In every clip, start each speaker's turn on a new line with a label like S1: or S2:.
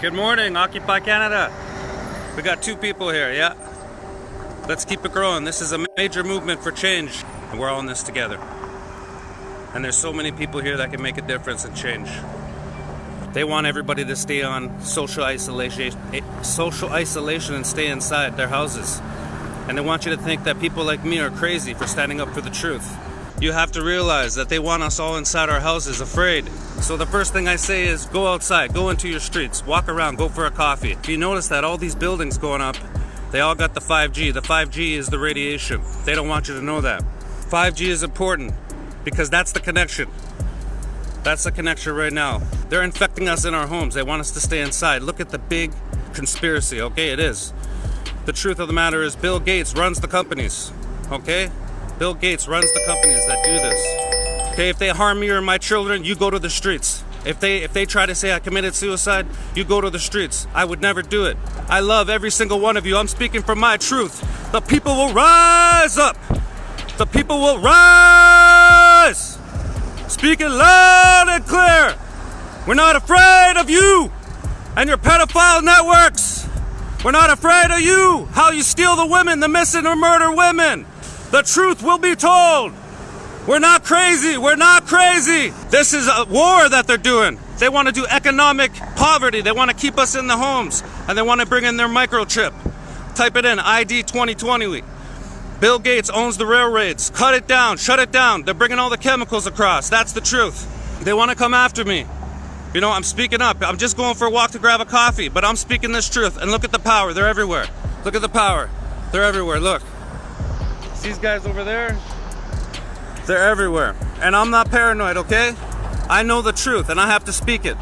S1: Good morning, Occupy Canada. We got 2 people here, yeah? Let's keep it growing. This is a major movement for change, and we're all in this together. And there's so many people here that can make a difference and change. They want everybody to stay on social isolation and stay inside their houses. And they want you to think that people like me are crazy for standing up for the truth. You have to realize that they want us all inside our houses, afraid. So the first thing I say is go outside, go into your streets, walk around, go for a coffee. If you notice that all these buildings going up, they all got the 5G. The 5G is the radiation. They don't want you to know that. 5G is important because that's the connection. That's the connection right now. They're infecting us in our homes. They want us to stay inside. Look at the big conspiracy, okay? It is. The truth of the matter is Bill Gates runs the companies, okay? Bill Gates runs the companies that do this. Okay, if they harm me or my children, you go to the streets. If they try to say I committed suicide, you go to the streets. I would never do it. I love every single one of you. I'm speaking from my truth. The people will rise up. The people will rise. Speaking loud and clear. We're not afraid of you and your pedophile networks. We're not afraid of you, how you steal the women, the missing or murder women. The truth will be told. We're not crazy. We're not crazy. This is a war that they're doing. They want to do economic poverty. They want to keep us in the homes, and they want to bring in their microchip. Type it in, ID 2020. Bill Gates owns the railroads. Cut it down. Shut it down. They're bringing all the chemicals across. That's the truth. They want to come after me. You know, I'm speaking up. I'm just going for a walk to grab a coffee, but I'm speaking this truth. And look at the power. They're everywhere. Look at the power. They're everywhere. Look. These guys over there, they're everywhere. And I'm not paranoid, okay? I know the truth and I have to speak it.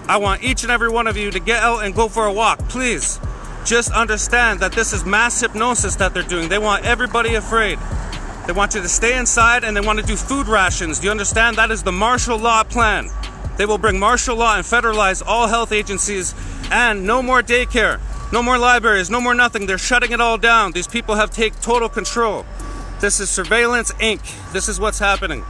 S1: I want each and every one of you to get out and go for a walk, please. Just understand that this is mass hypnosis that they're doing. They want everybody afraid. They want you to stay inside and they want to do food rations. Do you understand? That is the martial law plan. They will bring martial law and federalize all health agencies, and no more daycare, no more libraries, no more nothing. They're shutting it all down. These people have taken total control. This is surveillance Inc. This is what's happening.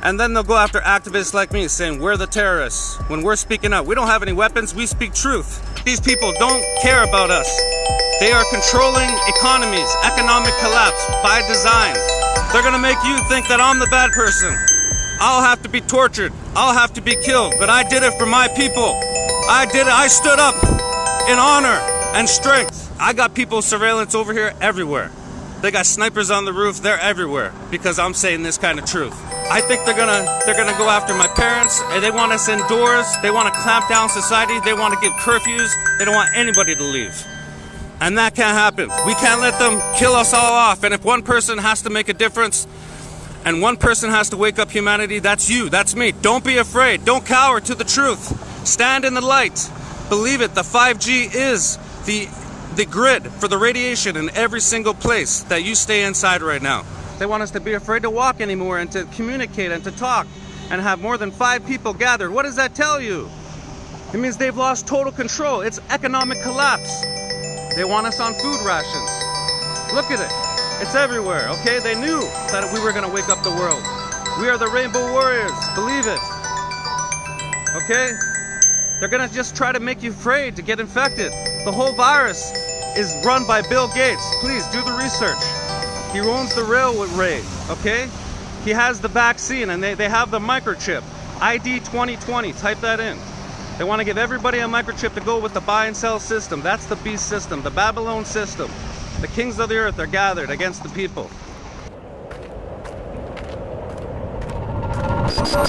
S1: And then they'll go after activists like me saying we're the terrorists. When we're speaking up, we don't have any weapons, we speak truth. These people don't care about us. They are controlling economies, economic collapse by design. They're gonna make you think that I'm the bad person. I'll have to be tortured, I'll have to be killed, but I did it for my people. I did it, I stood up in honor and strength. I got people surveillance over here everywhere. They got snipers on the roof, they're everywhere because I'm saying this kind of truth. I think they're gonna go after my parents, and they want us indoors, they want to clamp down society, they want to give curfews, they don't want anybody to leave. And that can't happen. We can't let them kill us all off. And if one person has to make a difference, and one person has to wake up humanity, that's you, that's me. Don't be afraid, don't cower to the truth. Stand in the light. Believe it, the 5G is the grid for the radiation in every single place that you stay inside right now. They want us to be afraid to walk anymore and to communicate and to talk and have more than 5 people gathered. What does that tell you? It means they've lost total control. It's economic collapse. They want us on food rations. Look at it. It's everywhere, okay? They knew that we were going to wake up the world. We are the Rainbow Warriors. Believe it. Okay? They're going to just try to make you afraid to get infected. The whole virus is run by Bill Gates. Please do the research. He owns the railway, okay? He has the vaccine and they have the microchip. ID 2020, type that in. They want to give everybody a microchip to go with the buy and sell system. That's the beast system, the Babylon system. The kings of the earth are gathered against the people.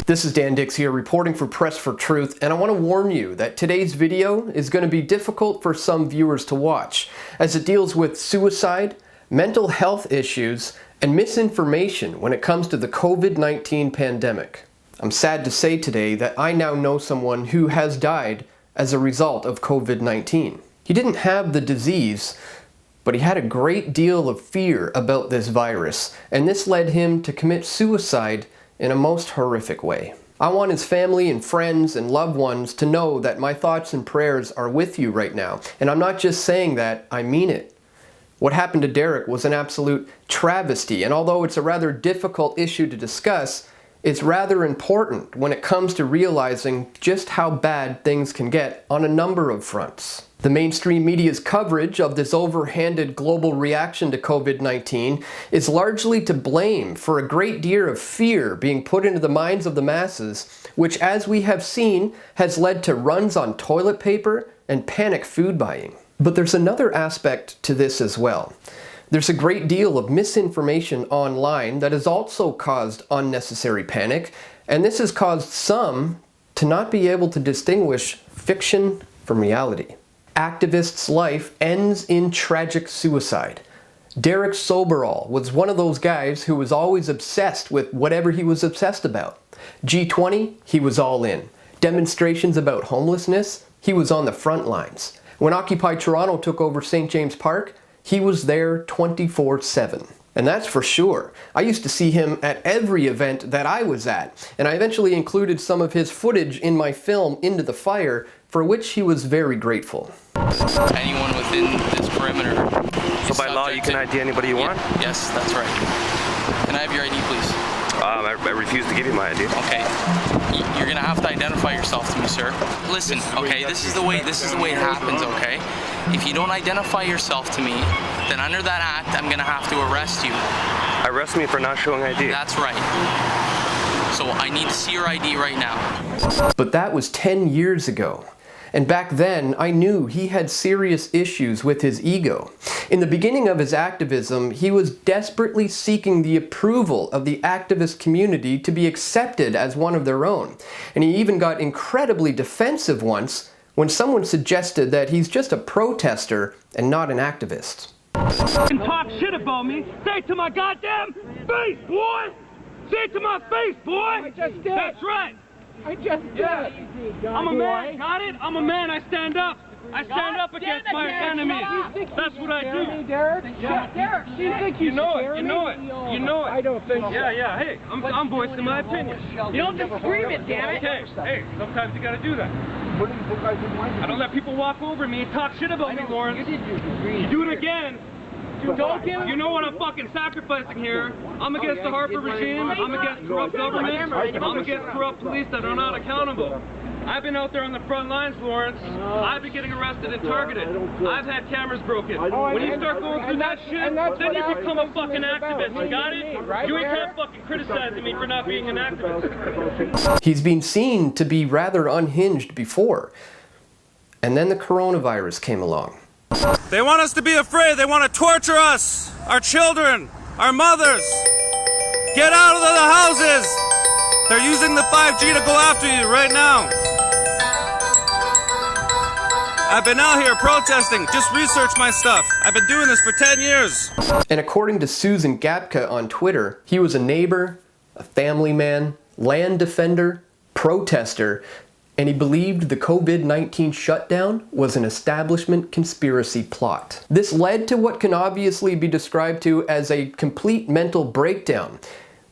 S2: This is Dan Dix here, reporting for Press for Truth, and I want to warn you that today's video is going to be difficult for some viewers to watch, as it deals with suicide, mental health issues, and misinformation when it comes to the COVID-19 pandemic. I'm sad to say today that I now know someone who has died as a result of COVID-19. He didn't have the disease, but he had a great deal of fear about this virus, and this led him to commit suicide in a most horrific way. I want his family and friends and loved ones to know that my thoughts and prayers are with you right now, and I'm not just saying that, I mean it. What happened to Derek was an absolute travesty, and although it's a rather difficult issue to discuss, is rather important when it comes to realizing just how bad things can get on a number of fronts. The mainstream media's coverage of this overhanded global reaction to COVID-19 is largely to blame for a great deal of fear being put into the minds of the masses, which, as we have seen, has led to runs on toilet paper and panic food buying. But there's another aspect to this as well. There's a great deal of misinformation online that has also caused unnecessary panic, and this has caused some to not be able to distinguish fiction from reality. Activist's life ends in tragic suicide. Derek Soberal was one of those guys who was always obsessed with whatever he was obsessed about. G20, he was all in. Demonstrations about homelessness, he was on the front lines. When Occupy Toronto took over St. James Park, he was there 24/7. And that's for sure. I used to see him at every event that I was at, and I eventually included some of his footage in my film Into the Fire, for which he was very grateful.
S3: Anyone within this perimeter.
S4: So by law you can ID anybody you want?
S3: Yes, that's right. Can I have your ID, please?
S4: I refuse to give you my ID.
S3: Okay. You're gonna have to identify yourself to me, sir. Listen, okay, this is the way it happens, okay? If you don't identify yourself to me, then under that act, I'm gonna have to arrest you.
S4: Arrest me for not showing ID?
S3: That's right. So I need to see your ID right now.
S2: But that was 10 years ago. And back then, I knew he had serious issues with his ego. In the beginning of his activism, he was desperately seeking the approval of the activist community to be accepted as one of their own. And he even got incredibly defensive once when someone suggested that he's just a protester and not an activist.
S5: Talk shit about me, say it to my goddamn face, boy! Say it to my face, boy!
S6: I just did.
S5: That's right!
S6: I just did.
S5: Yeah. I'm a man, got it? I'm a man, I stand up. I stand up against my enemies. That's what I do.
S6: Derek?
S5: Yeah.
S6: Derek, do you think
S5: You know it, you know it, you know it.
S6: I don't think so.
S5: Yeah, hey, I'm voicing my opinion.
S6: You don't just scream it, damn it.
S5: Okay, hey, sometimes you gotta do that.
S6: What do you think I did?
S5: I don't let people walk over me and talk shit about me, Lawrence.
S6: You did use the green.
S5: You do it again. You know what I'm fucking sacrificing here. I'm against the Harper regime. I'm against corrupt government. I'm against corrupt police that are not accountable. I've been out there on the front lines, Lawrence. I've been getting arrested and targeted. I've had cameras broken. When you start going through that shit, then you become a fucking activist. You got it? You can't fucking criticize me for not being an activist.
S2: He's been seen to be rather unhinged before. And then the coronavirus came along.
S1: They want us to be afraid. They want to torture us, our children, our mothers. Get out of the houses. They're using the 5G to go after you right now. I've been out here protesting. Just research my stuff. I've been doing this for 10 years.
S2: And according to Susan Gapka on Twitter, he was a neighbor, a family man, land defender, protester, and he believed the COVID-19 shutdown was an establishment conspiracy plot. This led to what can obviously be described to as a complete mental breakdown,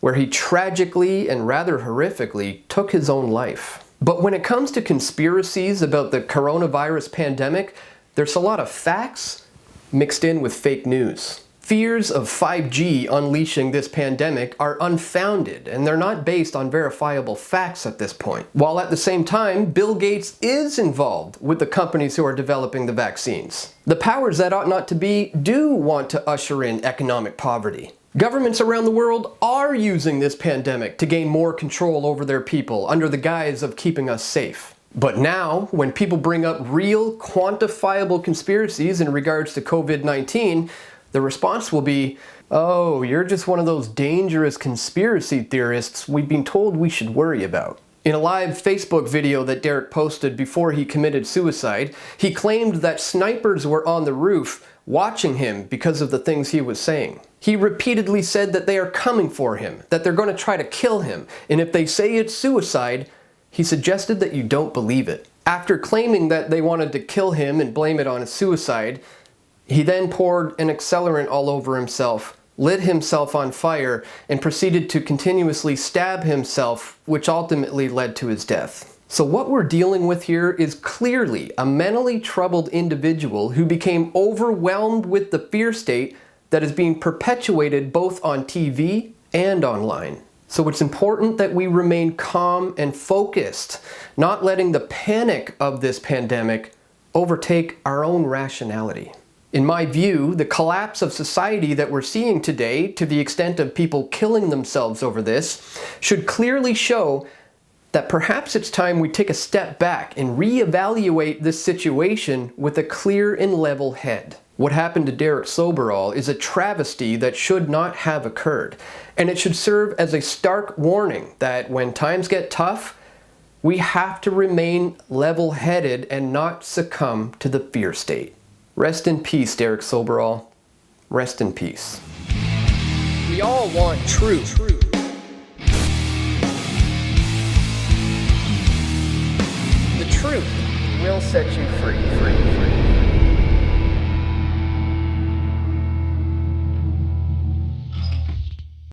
S2: where he tragically and rather horrifically took his own life. But when it comes to conspiracies about the coronavirus pandemic, there's a lot of facts mixed in with fake news. Fears of 5G unleashing this pandemic are unfounded, and they're not based on verifiable facts at this point. While at the same time, Bill Gates is involved with the companies who are developing the vaccines. The powers that ought not to be do want to usher in economic poverty. Governments around the world are using this pandemic to gain more control over their people under the guise of keeping us safe. But now, when people bring up real, quantifiable conspiracies in regards to COVID-19, the response will be, oh, you're just one of those dangerous conspiracy theorists we've been told we should worry about. In a live Facebook video that Derek posted before he committed suicide, he claimed that snipers were on the roof watching him because of the things he was saying. He repeatedly said that they are coming for him, that they're going to try to kill him, and if they say it's suicide, he suggested that you don't believe it. After claiming that they wanted to kill him and blame it on his suicide, he then poured an accelerant all over himself, lit himself on fire, and proceeded to continuously stab himself, which ultimately led to his death. So what we're dealing with here is clearly a mentally troubled individual who became overwhelmed with the fear state that is being perpetuated both on TV and online. So it's important that we remain calm and focused, not letting the panic of this pandemic overtake our own rationality. In my view, the collapse of society that we're seeing today, to the extent of people killing themselves over this, should clearly show that perhaps it's time we take a step back and reevaluate this situation with a clear and level head. What happened to Derek Soberal is a travesty that should not have occurred, and it should serve as a stark warning that when times get tough, we have to remain level-headed and not succumb to the fear state. Rest in peace, Derek Soberal. Rest in peace. We all want truth. The truth will set you free.